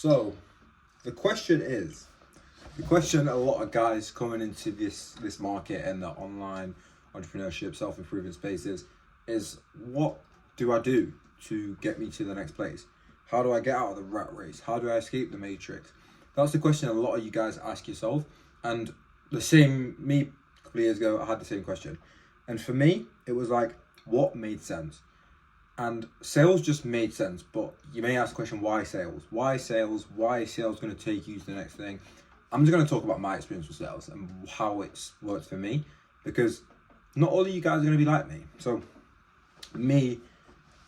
So, the question a lot of guys coming into this market and the online entrepreneurship, self-improvement spaces is, what do I do to get me to the next place? How do I get out of the rat race? How do I escape the matrix? That's the question a lot of you guys ask yourself. And me, a couple of years ago, I had the same question. And for me, it was like, what made sense? And sales just made sense, but you may ask the question, why sales? Why sales? Why is sales going to take you to the next thing? I'm just going to talk about my experience with sales and how it's worked for me, because not all of you guys are going to be like me. So me,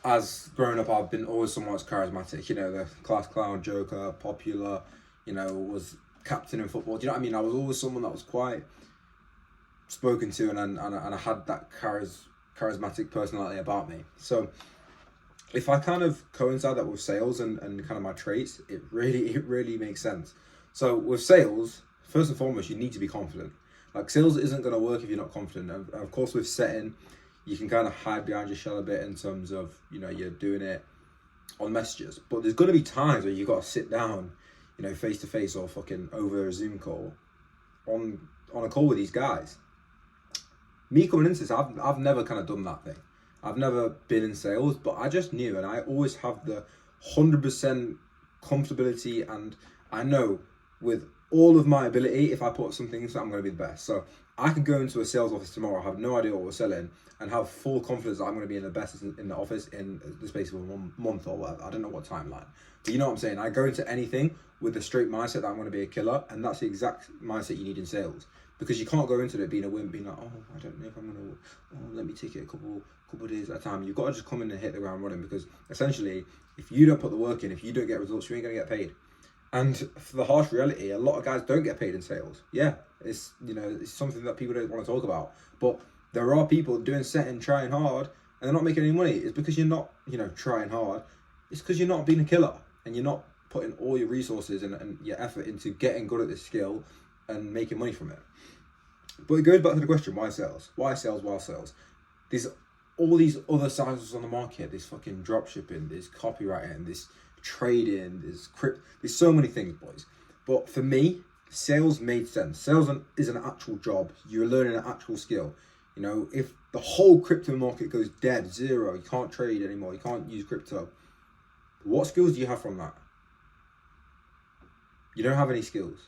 as growing up, I've been always someone that's charismatic, the class clown, joker, popular, was captain in football. Do you know what I mean? I was always someone that was quite spoken to, and I had that charismatic personality about me. So if I kind of coincide that with sales and kind of my traits, it really makes sense. So with sales, first and foremost, you need to be confident. Like, sales isn't going to work if you're not confident. And of course, with setting, you can kind of hide behind your shell a bit in terms of, you're doing it on messages. But there's going to be times where you got to sit down, face to face or fucking over a Zoom call on a call with these guys. Me coming into this, I've never kind of done that thing. I've never been in sales, but I just knew, and I always have the 100% comfortability, and I know with all of my ability, if I put something into it, I'm going to be the best. So I could go into a sales office tomorrow, have no idea what we're selling, and have full confidence that I'm going to be in the best in the office in the space of a month or whatever. I don't know what timeline, but you know what I'm saying. I go into anything with a straight mindset that I'm going to be a killer, and that's the exact mindset you need in sales. Because you can't go into it being a wimp, being like, oh, I don't know if I'm going to, let me take it a couple of days at a time. You've got to just come in and hit the ground running, because essentially, if you don't put the work in, if you don't get results, you ain't going to get paid. And for the harsh reality, a lot of guys don't get paid in sales. Yeah, it's something that people don't want to talk about. But there are people doing setting, trying hard, and they're not making any money. It's because you're not, trying hard. It's because you're not being a killer, and you're not putting all your resources and your effort into getting good at this skill and making money from it. But it goes back to the question, why sales? Why sales? Why sales? There's all these other sizes on the market. There's fucking drop shipping, there's copywriting, there's trading, there's so many things, boys. But for me, sales made sense. Sales is an actual job. You're learning an actual skill. If the whole crypto market goes dead, zero, you can't trade anymore, you can't use crypto, what skills do you have from that? You don't have any skills.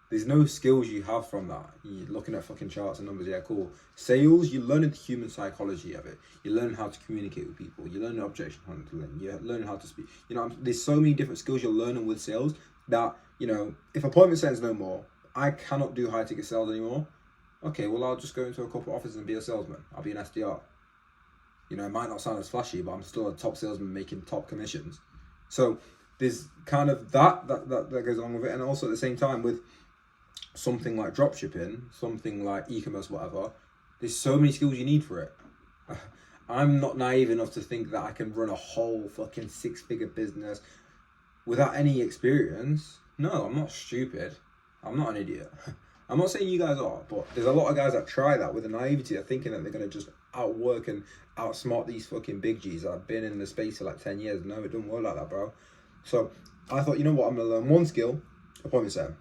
There's no skills you have from that. You're looking at fucking charts and numbers, yeah, cool. Sales, you're learning the human psychology of it. You're learning how to communicate with people. You're learning objection handling. You're learning how to speak. There's so many different skills you're learning with sales that, if appointment setting's no more, I cannot do high ticket sales anymore. Okay, well, I'll just go into a corporate office and be a salesman. I'll be an SDR. It might not sound as flashy, but I'm still a top salesman making top commissions. So there's kind of that goes along with it. And also at the same time with something like dropshipping, something like e-commerce, whatever, there's so many skills you need for it. I'm not naive enough to think that I can run a whole fucking 6-figure business without any experience. No, I'm not stupid. I'm not an idiot. I'm not saying you guys are, but there's a lot of guys that try that with a naivety of thinking that they're going to just outwork and outsmart these fucking big G's that have been in the space for like 10 years. No, it doesn't work like that, bro. So I thought, you know what, I'm going to learn one skill, appointment setting.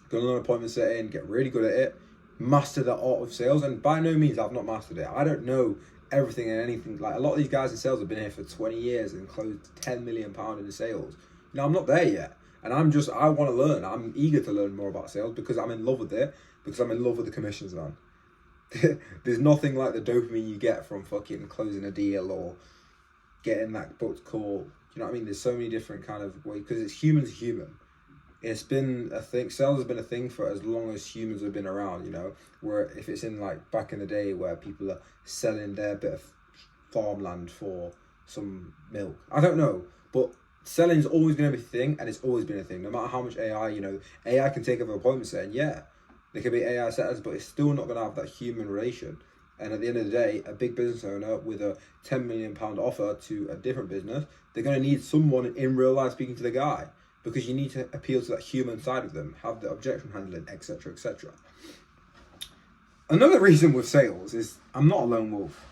Going to learn appointment setting, get really good at it, master the art of sales. And by no means I've not mastered it. I don't know everything and anything. Like, a lot of these guys in sales have been here for 20 years and closed £10 million in sales. I'm not there yet. And I want to learn. I'm eager to learn more about sales because I'm in love with it, because I'm in love with the commissions, man. There's nothing like the dopamine you get from fucking closing a deal or getting that booked call. You know what I mean? There's so many different kind of ways, because it's human to human. It's been a thing. Sales has been a thing for as long as humans have been around, where if it's in like back in the day where people are selling their bit of farmland for some milk. I don't know, but selling is always going to be a thing, and it's always been a thing. No matter how much AI can take over appointment setting, yeah. There could be AI setters, but it's still not going to have that human relation. And at the end of the day, a big business owner with a £10 million offer to a different business, they're going to need someone in real life speaking to the guy, because you need to appeal to that human side of them, have the objection handling, etc., etc. Another reason with sales is I'm not a lone wolf.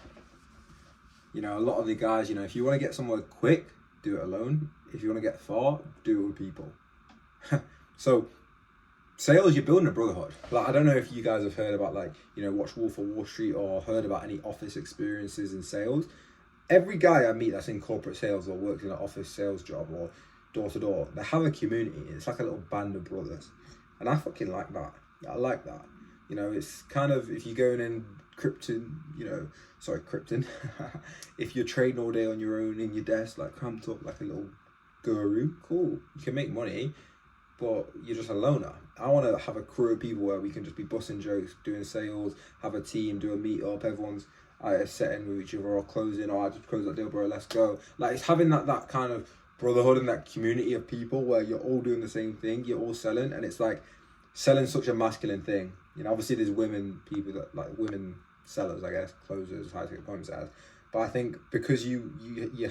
A lot of the guys, if you want to get somewhere quick, do it alone. if you want to get far, do it with people. So sales, you're building a brotherhood. Like, I don't know if you guys have heard about, like, you know, watch Wolf of Wall Street or heard about any office experiences in sales. Every guy I meet that's in corporate sales or works in an office sales job or door to door, they have a community. It's like a little band of brothers, and I fucking like that. I like that. You know, it's kind of, if you're going in Krypton, if you're trading all day on your own in your desk, like cramped up like a little guru, cool. You can make money, but you're just a loner. I want to have a crew of people where we can just be busting jokes, doing sales, have a team, do a meet up, everyone's setting with each other or closing, or I just close that deal, bro, let's go. Like, it's having that kind of brotherhood and that community of people where you're all doing the same thing, you're all selling, and it's like selling such a masculine thing. You know, obviously there's women people that, like, women sellers, I guess, closers, high ticket appointment sellers. But I think because you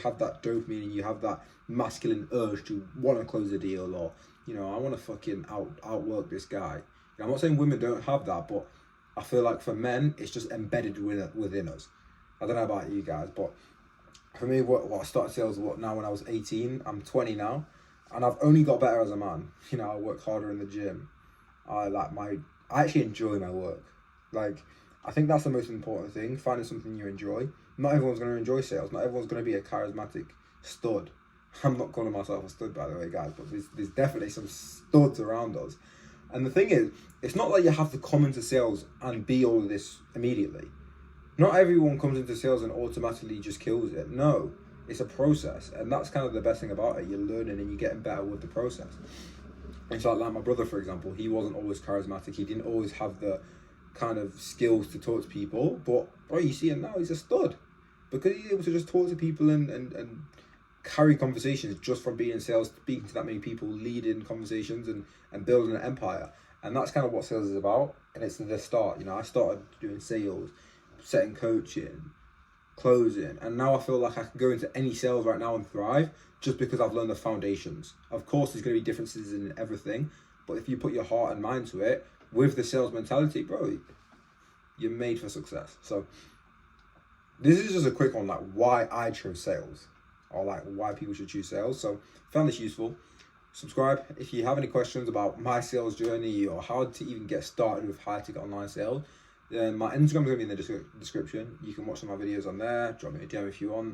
have that dopamine and you have that masculine urge to want to close a deal, or, you know, I want to fucking outwork this guy. You know, I'm not saying women don't have that, but I feel like for men, it's just embedded within us. I don't know about you guys, but for me, what I started sales now when I was 18, I'm 20 now, and I've only got better as a man. You know, I work harder in the gym. I actually enjoy my work. Like, I think that's the most important thing, finding something you enjoy. Not everyone's going to enjoy sales. Not everyone's going to be a charismatic stud. I'm not calling myself a stud, by the way, guys, but there's definitely some studs around us. And the thing is, it's not like you have to come into sales and be all of this immediately. Not everyone comes into sales and automatically just kills it. No, it's a process. And that's kind of the best thing about it. You're learning and you're getting better with the process. It's like my brother, for example, he wasn't always charismatic. He didn't always have the kind of skills to talk to people. But, bro, you see him now, he's a stud. Because he's able to just talk to people and carry conversations just from being in sales, speaking to that many people, leading conversations and building an empire. And that's kind of what sales is about. And it's the start. You know, I started doing sales, setting coaching, closing, and now I feel like I can go into any sales right now and thrive just because I've learned the foundations. Of course, there's going to be differences in everything, but if you put your heart and mind to it with the sales mentality, bro, you're made for success. So this is just a quick one, like why I chose sales, or like why people should choose sales. So found this useful. Subscribe if you have any questions about my sales journey or how to even get started with high ticket online sales. My Instagram is going to be in the description. You can watch some of my videos on there. Drop me a DM if you want.